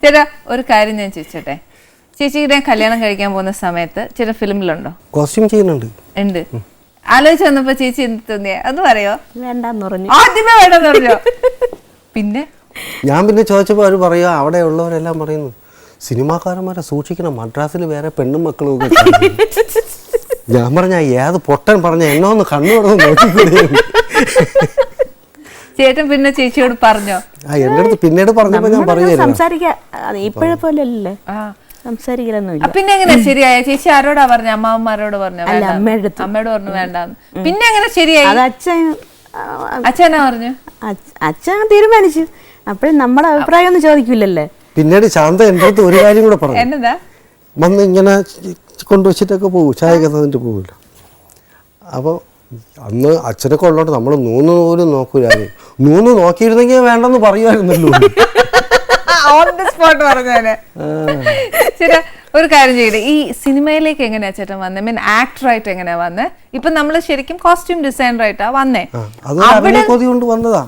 ചേട്ടാ ഒരു കാര്യം ഞാൻ ചോദിച്ചോട്ടെ, ചേച്ചിയുടെ കല്യാണം കഴിക്കാൻ പോകുന്ന സമയത്ത് ചേട്ടാ ഫിലിമിലുണ്ടോ? കോസ്റ്റ്യൂം ചെയ്യുന്നുണ്ട്. ഉണ്ട്. ആലോചിച്ച് വന്നപ്പോ ചേച്ചി എന്ത് തോന്നിയ അത് പറയോ? വേണ്ടെന്ന് പറഞ്ഞു. ആദ്യമേ വേണ്ടെന്ന് പറഞ്ഞോ? പിന്നെ ഞാൻ ചോദിച്ചപ്പോൾ അവർ പറയുക, അവിടെ ഉള്ളവരെല്ലാം പറയുന്നു സിനിമാക്കാരന്മാരെ സൂക്ഷിക്കണം, മദ്രാസിൽ വേറെ പെണ്ണും മക്കളും ഒക്കെ. ഞാൻ പറഞ്ഞ ഏത് പൊട്ടൻ പറഞ്ഞ എന്നോ ഒന്ന് കണ്ണുകൊടുന്ന് നോക്കിക്കൂടെ. ചേട്ടൻ പിന്നെ ചേച്ചിയോട് പറഞ്ഞോ? എന്റെ അടുത്ത് പിന്നീട് പറഞ്ഞപ്പോ ഞാൻ പറയുക സംസാരിക്കാൻ ഇപ്പോഴെ പോലെ അല്ലേ, സംസാരിക്കലൊന്നുമില്ല. പിന്നെ എങ്ങനെ ശരിയായ? ചേച്ചി ആരോടാ പറഞ്ഞ? അമ്മാവന്മാരോട് പറഞ്ഞു? അമ്മയോട് പറഞ്ഞു വേണ്ടാന്ന്. പിന്നെ എങ്ങനെ ശരിയായി? അച്ഛനാ പറഞ്ഞു? അച്ഛൻ തീരുമാനിച്ചു. അപ്പോഴും നമ്മുടെ അഭിപ്രായം ഒന്നും ചോദിക്കില്ലല്ലേ. പിന്നീട് ശാന്ത എൻ്റെ അടുത്ത് ഒരു കാര്യം കൂടെ പറഞ്ഞു. എന്നതാ? വന്ന് ഇങ്ങനെ കൊണ്ടുവച്ചിട്ടൊക്കെ പോകും, ചായ തന്നിട്ട് പോകില്ല. അപ്പോൾ അന്ന് അച്ഛനൊക്കെ ഉള്ളോട്ട് നമ്മൾ നൂന്ന് പോലും നോക്കൂലാതെ. നൂന്ന് നോക്കിയിരുന്നെങ്കിൽ വേണ്ടെന്ന് പറയുമായിരുന്നല്ലോ. ചേട്ടാ ഒരു കാര്യം ചെയ്യട്ടെ, ഈ സിനിമയിലേക്ക് എങ്ങനെയാ ചേട്ടൻ വന്നേ? മീൻ ആക്ടറായിട്ട് എങ്ങനെയാ വന്നേ? ഇപ്പൊ നമ്മള് ശരിക്കും കോസ്റ്റ്യൂം ഡിസൈനർ ആയിട്ടാ വന്നേ. കൊണ്ട് വന്നതാ.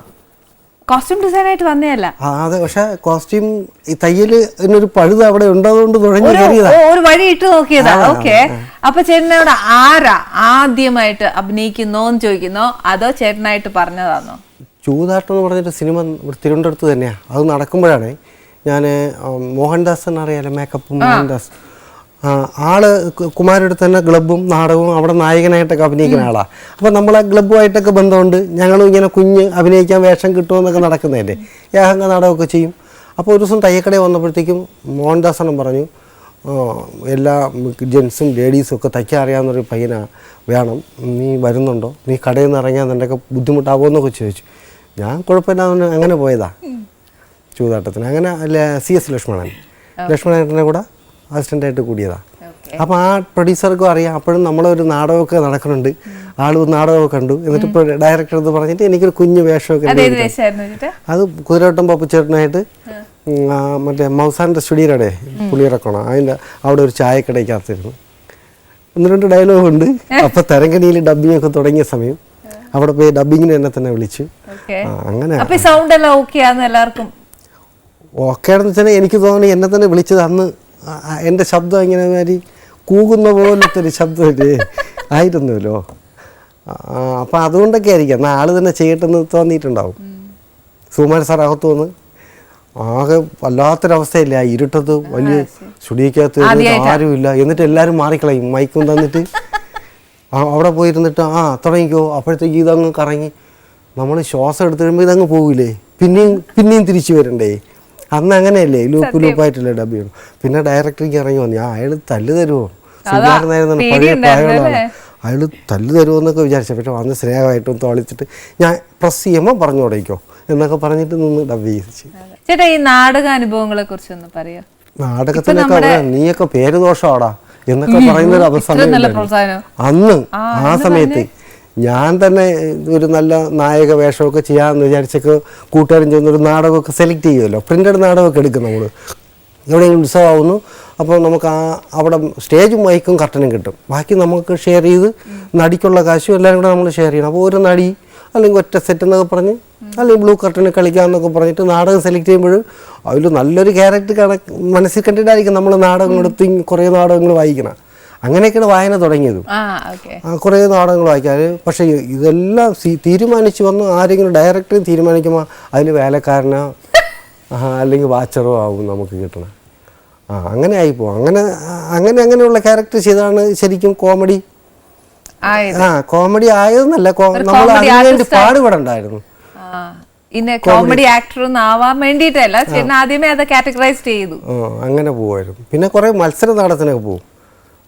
കോസ്റ്റ്യൂം ഡിസൈൻ ആയിട്ട് വന്നേയല്ല. അതെ, പക്ഷെ കോസ്റ്റ്യൂം തയ്യല് ഒരു പഴുത് അവിടെ ഉണ്ടതുകൊണ്ട് ഒരു വഴി ഇട്ട് നോക്കിയതാ. ഓക്കെ. അപ്പൊ ചേട്ടനോട് ആരാ ആദ്യമായിട്ട് അഭിനയിക്കുന്നോന്ന് ചോദിക്കുന്നോ അതോ ചേട്ടനായിട്ട് പറഞ്ഞതാണോ? ചൂതാട്ടം എന്ന് പറഞ്ഞിട്ട് സിനിമ തിരുവനന്തപുരത്ത് തന്നെയാണ്. അത് നടക്കുമ്പോഴാണ് ഞാൻ മോഹൻദാസ് എന്നറിയാലോ, മേക്കപ്പ് മോഹൻദാസ്. ആള് കുമാരടുത്ത് തന്നെ ക്ലബ്ബും നാടകവും അവിടെ നായകനായിട്ടൊക്കെ അഭിനയിക്കുന്ന ആളാണ്. അപ്പോൾ നമ്മളെ ക്ലബ്ബുമായിട്ടൊക്കെ ബന്ധമുണ്ട്. ഞങ്ങളും ഇങ്ങനെ കുഞ്ഞ് അഭിനയിക്കാൻ വേഷം കിട്ടുമെന്നൊക്കെ നടക്കുന്നതല്ലേ, ഏഹങ്ക നാടകമൊക്കെ ചെയ്യും. അപ്പോൾ ഒരു ദിവസം തയ്യക്കടയിൽ വന്നപ്പോഴത്തേക്കും മോഹൻദാസനം പറഞ്ഞു, എല്ലാ ജെൻസും ലേഡീസും ഒക്കെ തയ്ക്കാൻ അറിയാവുന്നൊരു പയ്യനാ വേണം, നീ വരുന്നുണ്ടോ, നീ കടയിൽ നിന്ന് ഇറങ്ങിയാൽ നിൻ്റെയൊക്കെ ബുദ്ധിമുട്ടാകുമെന്നൊക്കെ ചോദിച്ചു. ഞാൻ കുഴപ്പമില്ലാതെ അങ്ങനെ പോയതാ ചൂതാട്ടത്തിന്. അങ്ങനെ അല്ല CS ലക്ഷ്മണേട്ടനെ കൂടെ അസിസ്റ്റൻ്റായിട്ട് കൂടിയതാണ്. അപ്പോൾ ആ പ്രൊഡ്യൂസർക്കും അറിയാം. അപ്പോഴും നമ്മളൊരു നാടകമൊക്കെ നടക്കുന്നുണ്ട്, ആൾ നാടകമൊക്കെ കണ്ടു. എന്നിട്ട് ഇപ്പോൾ ഡയറക്ടർ എന്ന് പറഞ്ഞിട്ട് എനിക്കൊരു കുഞ്ഞു വേഷമൊക്കെ. അത് കുതിരവട്ടം പപ്പുച്ചേട്ടനായിട്ട് മറ്റേ മൗസാൻ്റെ സ്റ്റുഡിയോയുടെ പുളിയിറക്കണം, അതിൻ്റെ അവിടെ ഒരു ചായക്കടയ്ക്കകത്തിരുന്നു. 1-2 ഡയലോഗുണ്ട്. അപ്പോൾ തരങ്കനിയിൽ ഡബ്ബിങ് ഒക്കെ തുടങ്ങിയ സമയം അവിടെ പോയി ഡബ്ബിങ്ങിന് എന്നെ തന്നെ വിളിച്ചു. അങ്ങനെ ഓക്കെ ആണെന്ന് വെച്ചാൽ എനിക്ക് തോന്നി എന്നെ തന്നെ വിളിച്ചത് അന്ന് എൻ്റെ ശബ്ദം ഇങ്ങനെ മാതിരി കൂകുന്ന പോലത്തെ ഒരു ശബ്ദമല്ലേ ആയിരുന്നല്ലോ. അപ്പം അതുകൊണ്ടൊക്കെ ആയിരിക്കും എന്നാൽ ആൾ തന്നെ ചെയ്യട്ടെന്ന് തോന്നിയിട്ടുണ്ടാവും. സുകുമാരൻ സാർ അകത്ത് വന്ന് ആകെ വല്ലാത്തൊരവസ്ഥയില്ല, ഇരുട്ടത്ത് വലിയ സ്റ്റുഡിയോക്കകത്ത് ആരുമില്ല. എന്നിട്ട് എല്ലാവരും മാറിക്കളയും, മൈക്കും തന്നിട്ട് അവിടെ പോയിരുന്നിട്ട് തുടങ്ങിക്കോ. അപ്പോഴത്തേക്ക് ഇതങ്ങ് കറങ്ങി നമ്മൾ ശ്വാസം എടുത്ത് കഴിയുമ്പോൾ ഇതങ്ങ് പോകില്ലേ, പിന്നെയും തിരിച്ചു വരണ്ടേ. അന്ന് അങ്ങനെയല്ലേ, ലൂപ്പായിട്ടില്ലേ ഡബ് ചെയ്യണം. പിന്നെ ഡയറക്ടർക്ക് ഇറങ്ങി വന്നു, അയാൾ തല്ല് തരുമോ, സുകുമാരനായിരുന്നു പഴയ പ്രായമുള്ളതാണ്, അയാൾ തല്ല് തരുമോ എന്നൊക്കെ വിചാരിച്ച. പക്ഷെ വന്ന് സ്നേഹമായിട്ടും തോളിച്ചിട്ട് ഞാൻ പ്രസ് ചെയ്യുമ്പോൾ പറഞ്ഞു തുടങ്ങിക്കോ എന്നൊക്കെ പറഞ്ഞിട്ട് നിന്ന് ഡബ് ചെയ്യിച്ചു. ചേട്ടാ ഈ നാടക അനുഭവങ്ങളെ കുറിച്ചൊന്ന് പറയാ. നാടകത്തിനൊക്കെ നീയൊക്കെ പേര് ദോഷമാടാ എന്നൊക്കെ പറയുന്നൊരു അവസരം അന്ന് ആ സമയത്ത് ഞാൻ തന്നെ ഒരു നല്ല നായക വേഷമൊക്കെ ചെയ്യാമെന്ന് വിചാരിച്ചൊക്കെ കൂട്ടുകാരും ചെയ്യുന്നൊരു നാടകമൊക്കെ സെലക്ട് ചെയ്യുമല്ലോ. പ്രിൻ്റഡ് നാടകമൊക്കെ എടുക്കും നമ്മൾ. എവിടെയെങ്കിലും ഉത്സവമാവുന്നു അപ്പോൾ നമുക്ക് അവിടെ സ്റ്റേജും മൈക്കും കർട്ടനും കിട്ടും. ബാക്കി നമുക്ക് ഷെയർ ചെയ്ത് നടിക്കുള്ള കാശും എല്ലാവരും കൂടെ നമ്മൾ ഷെയർ ചെയ്യണം. അപ്പോൾ ഒരു നടി അല്ലെങ്കിൽ ഒറ്റ സെറ്റ് എന്നൊക്കെ പറഞ്ഞ് അല്ലെങ്കിൽ ബ്ലൂ കർട്ടന് കളിക്കാമെന്നൊക്കെ പറഞ്ഞിട്ട് നാടകം സെലക്ട് ചെയ്യുമ്പോൾ അതിൽ നല്ലൊരു ക്യാരക്ടർ മനസ്സിൽ കണ്ടിട്ടായിരിക്കും നമ്മൾ നാടകം എടുത്ത് കുറേ നാടകങ്ങൾ വായിക്കണം. അങ്ങനെയൊക്കെയാണ് വായന തുടങ്ങിയത്. കുറേ നാടകങ്ങൾ വായിക്കാൻ. പക്ഷേ ഇതെല്ലാം തീരുമാനിച്ച് വന്ന് ആരെങ്കിലും ഡയറക്ടർ തീരുമാനിക്കുമ്പോൾ അതിൽ വേലക്കാരനോ അല്ലെങ്കിൽ വാച്ചറോ ആവും നമുക്ക് കിട്ടണം. അങ്ങനെ ആയിപ്പോ. അങ്ങനെയുള്ള ക്യാരക്ടർ ചെയ്താണ് ശരിക്കും കോമഡി. കോമഡി ആയതെന്നല്ല, നമ്മൾ അതിനുവേണ്ടി പാടുപെടണ്ടായിരുന്നു. കോമഡി ആക്ടർ ആവാൻ വേണ്ടിയിട്ടല്ല, ആദ്യമേ അത് കാറ്റഗറൈസ് ചെയ്തു. അങ്ങനെ പോവായിരുന്നു. പിന്നെ കുറേ മത്സര നാടകത്തിനൊക്കെ പോകും.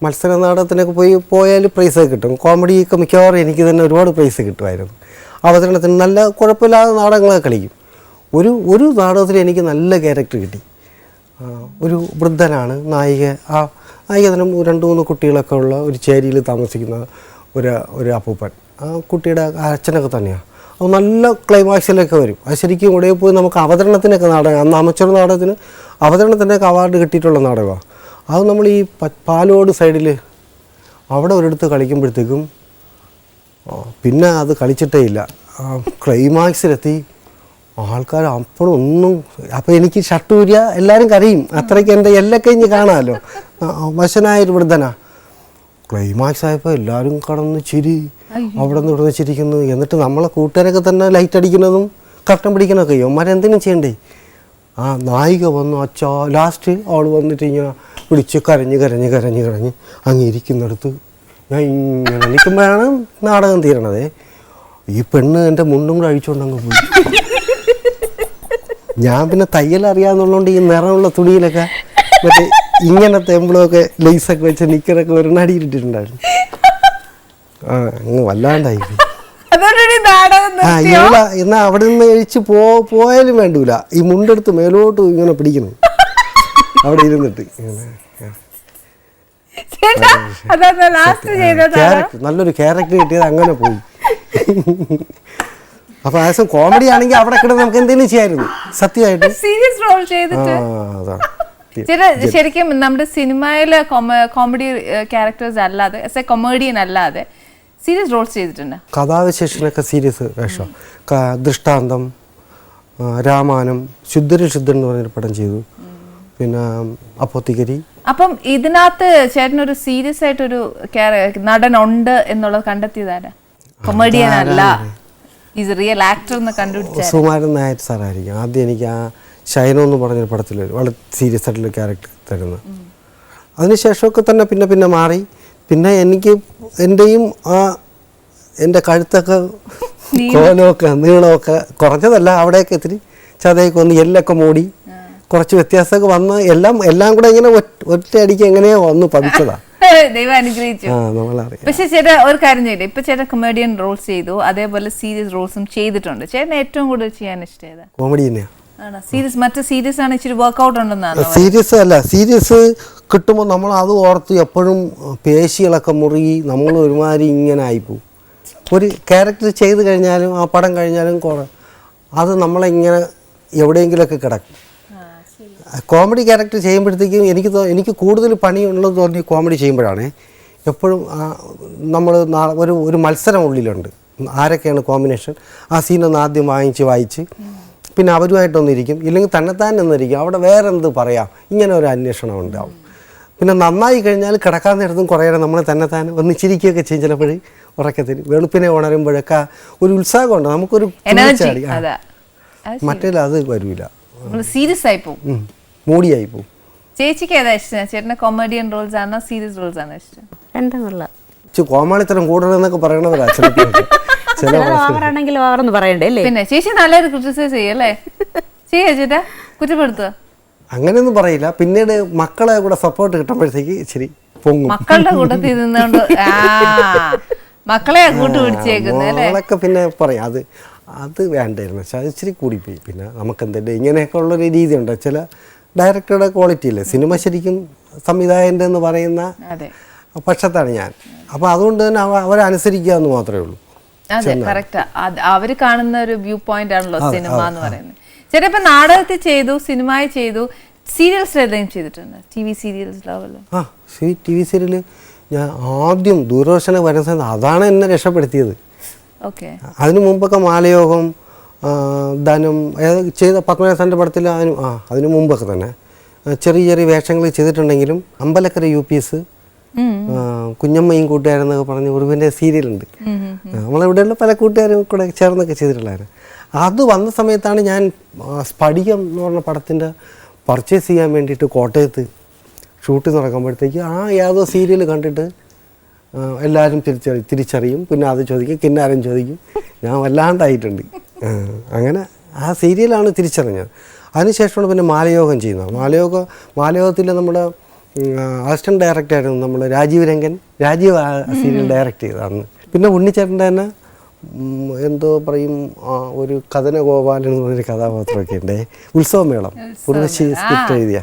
മത്സര നാടകത്തിനൊക്കെ പോയാൽ പ്രൈസൊക്കെ കിട്ടും. കോമഡിയൊക്കെ മിക്കവാറും എനിക്ക് തന്നെ ഒരുപാട് പ്രൈസ് കിട്ടുമായിരുന്നു. അവതരണത്തിന് നല്ല കുഴപ്പമില്ലാതെ നാടകങ്ങളൊക്കെ കളിക്കും. ഒരു നാടകത്തിൽ എനിക്ക് നല്ല ക്യാരക്ടർ കിട്ടി. ഒരു വൃദ്ധനാണ് നായിക. ആ നായിക തന്നെ 2-3 കുട്ടികളൊക്കെ ഉള്ള ഒരു ചേരിയിൽ താമസിക്കുന്ന ഒരു അപ്പൂപ്പൻ. ആ കുട്ടിയുടെ അച്ഛനൊക്കെ തന്നെയാണ്. അത് നല്ല ക്ലൈമാക്സിലൊക്കെ വരും. അത് ശരിക്കും ഇവിടെ പോയി നമുക്ക് അവതരണത്തിനൊക്കെ നാടകം, അന്ന് അമച്ചർ നാടകത്തിന് അവതരണത്തിനൊക്കെ അവാർഡ് കിട്ടിയിട്ടുള്ള നാടകമാണ്. അത് നമ്മൾ ഈ പാലോട് സൈഡിൽ അവിടെ ഒരിടത്ത് കളിക്കുമ്പോഴത്തേക്കും പിന്നെ അത് കളിച്ചിട്ടേ ഇല്ല. ക്ലൈമാക്സിലെത്തി ആൾക്കാർ അപ്പോഴും ഒന്നും. അപ്പം എനിക്ക് ഷട്ടൂര്യ എല്ലാവരും കരയും, അത്രയ്ക്ക് എൻ്റെ എല്ലാം കഴിഞ്ഞ് കാണാമല്ലോ. വശനായൊരു വൃദ്ധനാ. ക്ലൈമാക്സ് ആയപ്പോൾ എല്ലാവരും കടന്ന് ചിരി, അവിടെ നിന്ന് ഇവിടുന്ന് ചിരിക്കുന്നു. എന്നിട്ട് നമ്മളെ കൂട്ടുകാരൊക്കെ തന്നെ ലൈറ്റ് അടിക്കുന്നതും കർട്ടൻ പിടിക്കുന്നതൊക്കെ ഇവന്മാരെന്തെങ്കിലും ചെയ്യണ്ടേ. ആ നായിക വന്നു, അച്ഛാ. ലാസ്റ്റ് അവൾ വന്നിട്ട് ഇങ്ങനെ പിടിച്ച് കരഞ്ഞ് കരഞ്ഞ് കരഞ്ഞ് കരഞ്ഞ് അങ്ങ് ഇരിക്കുന്നിടത്ത് ഞാൻ ഇങ്ങനെ നിൽക്കുമ്പോഴാണ് നാടകം തീരണത്. ഈ പെണ്ണ് എൻ്റെ മുണ്ടും കൂടെ അഴിച്ചുകൊണ്ട് അങ്ങ് പോയി. ഞാൻ പിന്നെ തയ്യൽ അറിയാമെന്നുള്ളതുകൊണ്ട് ഈ നിറമുള്ള തുണിയിലൊക്കെ മറ്റേ ഇങ്ങനത്തെ എംബ്ലമൊക്കെ ലേസൊക്കെ വെച്ച് നിക്കറൊക്കെ ഒരു നടിയിട്ടിട്ടുണ്ടായിരുന്നു. ആ അങ്ങ് വല്ലാണ്ടായി. ഇവിടെ എന്നാ അവിടെ നിന്ന് കഴിച്ച് പോയാലും വേണ്ടൂല, ഈ മുണ്ടെടുത്ത് മേലോട്ട് ഇങ്ങനെ പിടിക്കുന്നു അവിടെ ഇരുന്നിട്ട്. നല്ലൊരു ക്യാരക്ടർ കിട്ടിയത് അങ്ങനെ പോയി. അപ്പൊ ആസം കോമഡി ആണെങ്കിൽ അവിടെ കിടന്ന് നമുക്ക് എന്തെങ്കിലും ചെയ്യായിരുന്നു സത്യമായിട്ട്. സീരിയസ് റോൾ ചെയ്തിട്ട് ശരിക്കും നമ്മുടെ സിനിമയിലെ കോമഡി ക്യാരക്ടേഴ്സ് അല്ലാതെ ആസ് എ കൊമേഡിയൻ അല്ലാതെ സീരിയസ് റോൾസ് ചെയ്തിട്ടുണ്ട്. കഥാവിശേഷനൊക്കെ സീരിയസ് വേഷം. ദൃഷ്ടാന്തം, രാമായണം, ശുദ്ധരും ശുദ്ധൻ എന്ന് പറഞ്ഞൊരു പടം ചെയ്തു. പിന്നെ അപ്പോത്തിക്കരി. അപ്പം ഇതിനകത്ത് ചേട്ടനൊരു സീരിയസ് ആയിട്ടൊരു നടൻ ഉണ്ട് എന്നുള്ളത് കണ്ടെത്തിയതാരാ? കൊമേഡിയൻ അല്ല, ഈസ് റിയൽ ആക്ടർ എന്ന് കണ്ടുപിടിച്ച സുകുമാരൻ നായർ സാറായിരിക്കും. ആദ്യം എനിക്ക് ആ ഷൈനോ എന്ന് പറഞ്ഞൊരു പടത്തിൽ വളരെ സീരിയസ് ആയിട്ടുള്ള ക്യാരക്ടർ തരുന്നത്. അതിനുശേഷമൊക്കെ തന്നെ പിന്നെ പിന്നെ മാറി. പിന്നെ എനിക്ക് എൻ്റെയും ആ എൻ്റെ കഴുത്തൊക്കെ കോലമൊക്കെ നീളമൊക്കെ കുറഞ്ഞതല്ല, അവിടെയൊക്കെ ഇത്തിരി ചതയൊക്കെ വന്ന് എല്ലൊക്കെ മൂടി കുറച്ച് വ്യത്യാസമൊക്കെ വന്ന് എല്ലാം കൂടെ ഇങ്ങനെ ഒറ്റയടിക്ക് എങ്ങനെയോ വന്ന് പതിച്ചതാ. ദൈവം അനുഗ്രഹിച്ചു. പക്ഷെ ചേട്ടാ ഒരു കാര്യം ചെയ്യില്ല, ഇപ്പൊ ചേട്ടൻ കൊമേഡിയൻ റോൾസ് ചെയ്തു, അതേപോലെ സീരിയസ് റോൾസും ചെയ്തിട്ടുണ്ട്. ചേട്ടൻ ഏറ്റവും കൂടുതൽ ചെയ്യാൻ ഇഷ്ടം കോമഡി തന്നെയാ. സീരിയസ് മറ്റേ സീരിയസ് ആണ് ഇച്ചിരി വർക്ക്ഔട്ട് ഉണ്ടെന്നാണ്. സീരിയസ് അല്ല, സീരിയസ് കിട്ടുമ്പോൾ നമ്മൾ അത് ഓർത്ത് എപ്പോഴും പേശികളൊക്കെ മുറുകി നമ്മൾ ഒരുമാതിരി ഇങ്ങനെ ആയിപ്പോവും. ഒരു ക്യാരക്ടർ ചെയ്ത് കഴിഞ്ഞാലും ആ പടം കഴിഞ്ഞാലും അത് നമ്മളിങ്ങനെ എവിടെയെങ്കിലുമൊക്കെ കിടക്കും. കോമഡി ക്യാരക്ടർ ചെയ്യുമ്പോഴത്തേക്കും എനിക്ക് കൂടുതൽ പണിയുള്ളത് തോന്നി കോമഡി ചെയ്യുമ്പോഴാണ്. എപ്പോഴും നമ്മൾ ഒരു മത്സരം ഉള്ളിലുണ്ട്, ആരൊക്കെയാണ് കോമ്പിനേഷൻ. ആ സീനൊന്ന് ആദ്യം വായിച്ച് പിന്നെ അവരുമായിട്ടൊന്നിരിക്കും, ഇല്ലെങ്കിൽ തന്നെത്താൻ ഒന്നിരിക്കും. അവിടെ വേറെ എന്ത് പറയാം, ഇങ്ങനെ ഒരു അന്വേഷണം ഉണ്ടാവും. പിന്നെ നന്നായി കഴിഞ്ഞാൽ കിടക്കാൻ നേരത്തും കുറേ നമ്മൾ തന്നെത്താൻ ഒന്നിച്ചിരിക്കുകയൊക്കെ ചെയ്യും. ചിലപ്പോൾ ഉറക്കത്തിന് വെളുപ്പിനെ ഉണരുമ്പോഴൊക്കെ ഒരു ഉത്സാഹമുണ്ട്, നമുക്കൊരു മറ്റേ അത് വരില്ല, സീരിയസ് ആയി പോകും, മൂടിയായി പോകും. ചേച്ചിക്ക് ഏതാ ഇഷ്ടം? ചേട്ടന് കൊമേഡിയൻ റോൾസ് ആണോ സീരിയസ് റോൾസ് ആണോ ഇഷ്ടം? രണ്ടും കൊള്ളാം. കോമാളിത്തരം കൂടുതലെന്നൊക്കെ പറയണവരാ പിന്നെ ചേച്ചി നല്ലൊരു ക്രിറ്റിസൈസ് ചെയ്യല്ലേ? ചേട്ടാ കുറ്റപ്പെടുത്തുക അങ്ങനെയൊന്നും പറയില്ല. പിന്നീട് മക്കളെ കൂടെ സപ്പോർട്ട് കിട്ടുമ്പോഴത്തേക്ക് ഇച്ചിരി പൊങ്ങും. മക്കളുടെ കൂട്ടത്തിൽ നിന്നുകൊണ്ട് മക്കളെ കൂട്ടുപിടിച്ചേക്കുന്നൊക്കെ പിന്നെ പറയും അത് വേണ്ടായിരുന്നു, പക്ഷെ അത് ഇച്ചിരി കൂടിപ്പോയി. പിന്നെ നമുക്ക് എന്തെങ്കിലും ഇങ്ങനെയൊക്കെ ഉള്ളൊരു രീതിയുണ്ട്. ചില ഡയറക്ടറുടെ ക്വാളിറ്റി അല്ലേ സിനിമ ശരിക്കും സംവിധായകൻ്റെ എന്ന് പറയുന്ന പക്ഷത്താണ് ഞാൻ. അപ്പോൾ അതുകൊണ്ട് തന്നെ അവരനുസരിക്കുക എന്ന് മാത്രമേ ഉള്ളൂ. അതെ, കറക്റ്റ്. അവര് കാണുന്ന ഒരു വ്യൂ പോയിന്റ് ആണല്ലോ സിനിമ എന്ന് പറയുന്നത്. ചേട്ടാ ഇപ്പൊ നാടകത്തിൽ ചെയ്തു, സിനിമയിൽ ചെയ്തു, സീരിയൽസ് ഏതെങ്കിലും ചെയ്തിട്ടുണ്ട്? TV സീരിയൽസ് TV സീരിയൽ ഞാൻ ആദ്യം ദൂരദർശന വരുന്ന സമയത്ത് അതാണ് എന്നെ രക്ഷപ്പെടുത്തിയത്. അതിനു മുമ്പൊക്കെ മാലയോഗം, ധനം ചെയ്ത പത്മനാഭൻ്റെ പടത്തിൽ അതിനു മുമ്പൊക്കെ തന്നെ ചെറിയ ചെറിയ വേഷങ്ങൾ ചെയ്തിട്ടുണ്ടെങ്കിലും അമ്പലക്കര UPS, കുഞ്ഞമ്മയും കൂട്ടുകാരെന്നൊക്കെ പറഞ്ഞ് ഉറുവിൻ്റെ സീരിയലുണ്ട്. നമ്മളിവിടെയുള്ള പല കൂട്ടുകാരും കൂടെ ചേർന്നൊക്കെ ചെയ്തിട്ടുള്ളായിരുന്നു. അത് വന്ന സമയത്താണ് ഞാൻ സ്ഫടികം എന്ന് പറഞ്ഞ പടത്തിൻ്റെ പർച്ചേസ് ചെയ്യാൻ വേണ്ടിയിട്ട് കോട്ടയത്ത് ഷൂട്ട് നടക്കുമ്പോഴത്തേക്ക് ഏതോ സീരിയൽ കണ്ടിട്ട് എല്ലാവരും തിരിച്ചറിയും. പിന്നെ അത് ചോദിക്കും, കിന്നാരം ചോദിക്കും. ഞാൻ വല്ലാണ്ടായിട്ടുണ്ട്. അങ്ങനെ ആ സീരിയലാണ് തിരിച്ചറിഞ്ഞത്. അതിനുശേഷമാണ് പിന്നെ മാലയോഗം ചെയ്യുന്നത്. മാലയോഗത്തിൽ നമ്മുടെ അസിസ്റ്റൻറ്റ് ഡയറക്ടറായിരുന്നു നമ്മൾ രാജീവ് ആ സീരിയൽ ഡയറക്റ്റ് ചെയ്തതാണ്. പിന്നെ ഉണ്ണിച്ചേട്ടൻ്റെ തന്നെ എന്തോ പറയും ഒരു കഥനഗോപാലൻ എന്ന് പറഞ്ഞൊരു കഥാപാത്രമൊക്കെ ഉണ്ട്. ഉത്സവമേളം ഉർവശി സ്ക്രിപ്റ്റ് എഴുതിയ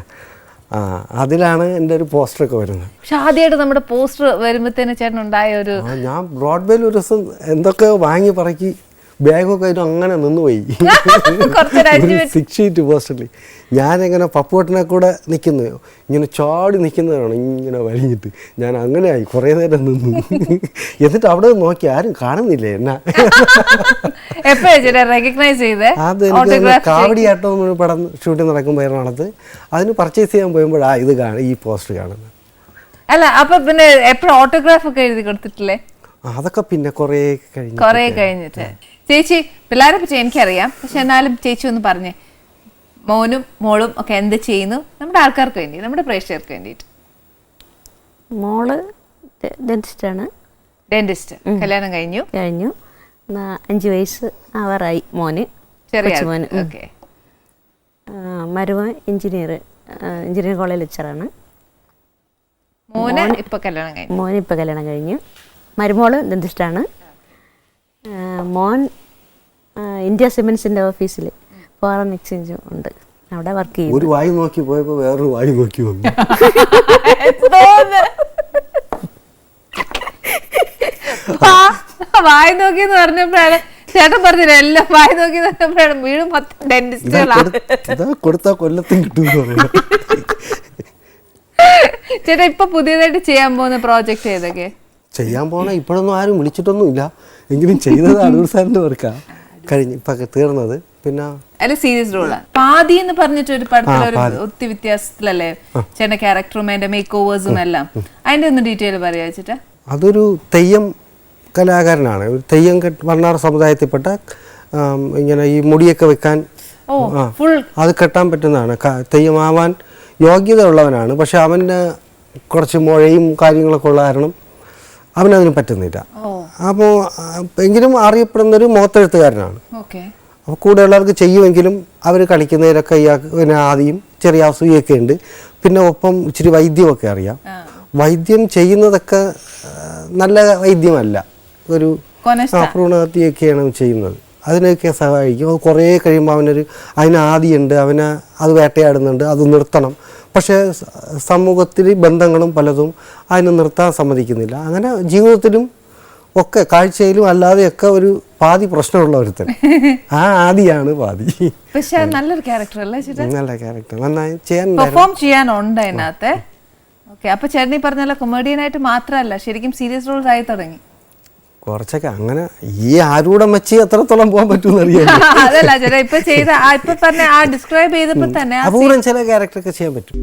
അതിലാണ് എൻ്റെ ഒരു പോസ്റ്ററൊക്കെ വരുന്നത്. പക്ഷെ ആദ്യമായിട്ട് നമ്മുടെ പോസ്റ്റർ വരുമ്പോഴത്തേന് ചേട്ടൻ ഉണ്ടായ ഒരു ഞാൻ ബ്രോഡ്വേയിൽ ഒരു ദിവസം എന്തൊക്കെ വാങ്ങി പറക്കി ബാഗൊക്കെ ആയിട്ട് അങ്ങനെ നിന്നുപോയി. കുറച്ചൊരു 5 മിനിറ്റ് 6 ഷീറ്റ് പോസ്റ്ററിൽ ഞാനിങ്ങനെ പപ്പുവട്ടനെ കൂടെ നിൽക്കുന്നു, ഇങ്ങനെ ചാടി നിൽക്കുന്നതാണ് ഇങ്ങനെ വലിഞ്ഞിട്ട്. ഞാൻ അങ്ങനെയായി കുറേ നേരം നിന്നു. എന്നിട്ട് അവിടെ നോക്കി ആരും കാണുന്നില്ല എന്നാ. എപ്പോഴാ റെക്കഗ്നൈസ് ചെയ്തേ? അത് എനിക്ക് കാവടിയാട്ടം എന്നൊരു പടം ഷൂട്ടിംഗ് നടക്കുമ്പോൾ എറണാകുളത്ത് അതിന് പർച്ചേസ് ചെയ്യാൻ പോയപ്പോഴാ ഇത് ഈ പോസ്റ്റർ കാണുന്നത്. അല്ല അപ്പൊ പിന്നെ എപ്പോഴും ഓട്ടോഗ്രാഫ് ഒക്കെ എഴുതി കൊടുത്തിട്ടില്ലേ? അതൊക്കെ പിന്നെ കുറേ കഴിഞ്ഞിട്ട്. ചേച്ചി പിള്ളേരെ പറ്റി എനിക്കറിയാം, പക്ഷെ എന്നാലും ചേച്ചി ഒന്ന് പറഞ്ഞേ, മോനും മോളും ഒക്കെ എന്ത് ചെയ്യുന്നു നമ്മുടെ ആൾക്കാർക്ക് വേണ്ടി, നമ്മുടെ പ്രേക്ഷകർക്ക് വേണ്ടിയിട്ട്? മോള് ഡെന്റിസ്റ്റാണ്. ഡെന്റിസ്റ്റ്. കല്യാണം കഴിഞ്ഞു. 5 വയസ്സ് ആവാറായി മോന്. ചെറിയ മോന്. ഓക്കെ. മരുമോൻ എഞ്ചിനീയറിംഗ് കോളേജ് ലെക്ചറാണ്. മോന് ഇപ്പൊ കല്യാണം കഴിഞ്ഞു. മരുമോള് ഡെന്റിസ്റ്റാണ്. മോൻ ഇന്ത്യ സിമെന്റ്സിന്റെ ഓഫീസിൽ ഫോറിൻ എക്സ്ചേഞ്ച് ഉണ്ട്, അവിടെ വർക്ക് ചെയ്യും. ഒരു വായി നോക്കി പോയപ്പോ വേറൊരു വായി നോക്കി വന്നു. വായി നോക്കി എന്ന് പറഞ്ഞപ്പോഴാണ് ചേട്ടൻ പറഞ്ഞില്ല, എല്ലാം വായി നോക്കി പറഞ്ഞപ്പോഴാണ് വീട് മൊത്തം ഡെന്റിസ്റ്റുകളാണ്. കൊടുത്താ കൊല്ലത്തും കിട്ടും. ചേട്ടാ ഇപ്പൊ പുതിയതായിട്ട് ചെയ്യാൻ പോകുന്ന പ്രോജക്റ്റ് ഏതൊക്കെ? ചെയ്യാൻ പോണ ഇപ്പോഴൊന്നും ആരും വിളിച്ചിട്ടൊന്നും ഇല്ല, എങ്കിലും ചെയ്തത് അടൂർ സാറിന്റെ വർക്കാ കഴിഞ്ഞ് ഇപ്പൊ തീർന്നത്. പിന്നെ അല്ല സീരിയസ് റോളാ. പാതി എന്ന് പറഞ്ഞിട്ട് ഒരു പടത്തിലൊരു ഒത്തിരി വ്യത്യാസത്തിലല്ലേ ചേട്ടന്റെ ക്യാരക്ടറും അതിന്റെ മേക്ക് ഓവേഴ്സും എല്ലാം, അതിന്റെ ഒന്ന് ഡീറ്റെയിൽ പറയാ വെച്ചിട്ടാ? അതൊരു തെയ്യം കലാകാരനാണ്, ഒരു തെയ്യം വർണ്ണാർ സമുദായത്തിൽപ്പെട്ട, ഇങ്ങനെ ഈ മുടിയൊക്കെ വെക്കാൻ അത് കെട്ടാൻ പറ്റുന്നതാണ്, തെയ്യമാവാൻ യോഗ്യത ഉള്ളവനാണ്. പക്ഷെ അവന് കുറച്ച് മുഴയും കാര്യങ്ങളൊക്കെ ഉള്ള കാരണം അവനതിന് പറ്റുന്നില്ല. അപ്പോൾ എങ്കിലും അറിയപ്പെടുന്നൊരു മോത്തെഴുത്തുകാരനാണ്. അപ്പോൾ കൂടെയുള്ളവർക്ക് ചെയ്യുമെങ്കിലും അവർ കളിക്കുന്നതിലൊക്കെ പിന്നെ ആദ്യം ചെറിയ അസൂയൊക്കെ ഉണ്ട്. പിന്നെ ഒപ്പം ഇച്ചിരി വൈദ്യമൊക്കെ അറിയാം. വൈദ്യം ചെയ്യുന്നതൊക്കെ നല്ല വൈദ്യമല്ല, ഒരു ഭ്രൂണഹത്യയൊക്കെയാണ് ചെയ്യുന്നത്. അതിനൊക്കെ സഹായിക്കും. അത് കുറേ കഴിയുമ്പോൾ അതിന് ആദിയുണ്ട്, അവന് അത് വേട്ടയാടുന്നുണ്ട്, അത് നിർത്തണം. പക്ഷേ സമൂഹത്തിൽ ബന്ധങ്ങളും പലതും അതിനെ നിർത്താൻ സമ്മതിക്കുന്നില്ല. അങ്ങനെ ജീവിതത്തിലും ഒക്കെ കാഴ്ചയിലും അല്ലാതെയൊക്കെ ഒരു പാതി പ്രശ്നമുള്ള ഒരുത്തൻ. ആ ആദിയാണ് പാതി. പക്ഷേ നല്ലൊരു ക്യാരക്ടർ അല്ലേ? നല്ല ക്യാരക്ടർ, നന്നായി ചെയ്യാനുണ്ട് അതിനകത്ത്. ഓക്കെ. അപ്പൊ ചേട്ടനി പറഞ്ഞല്ലോ കൊമേഡിയനായിട്ട് മാത്രമല്ല, ശരിക്കും സീരിയസ് റോൾസ് ആയി തുടങ്ങി കുറച്ചൊക്കെ. അങ്ങനെ ഈ ആരൂടെ വെച്ച് എത്രത്തോളം പോകാൻ പറ്റുമെന്ന് അറിയാം. അതല്ല ചേട്ടാ ഇപ്പൊ ചെയ്ത ഇപ്പൊ പറഞ്ഞ ഡിസ്ക്രൈബ് ചെയ്തപ്പോ തന്നെ അപൂർവം ചില ക്യാരക്ടറൊക്കെ ചെയ്യാൻ പറ്റും.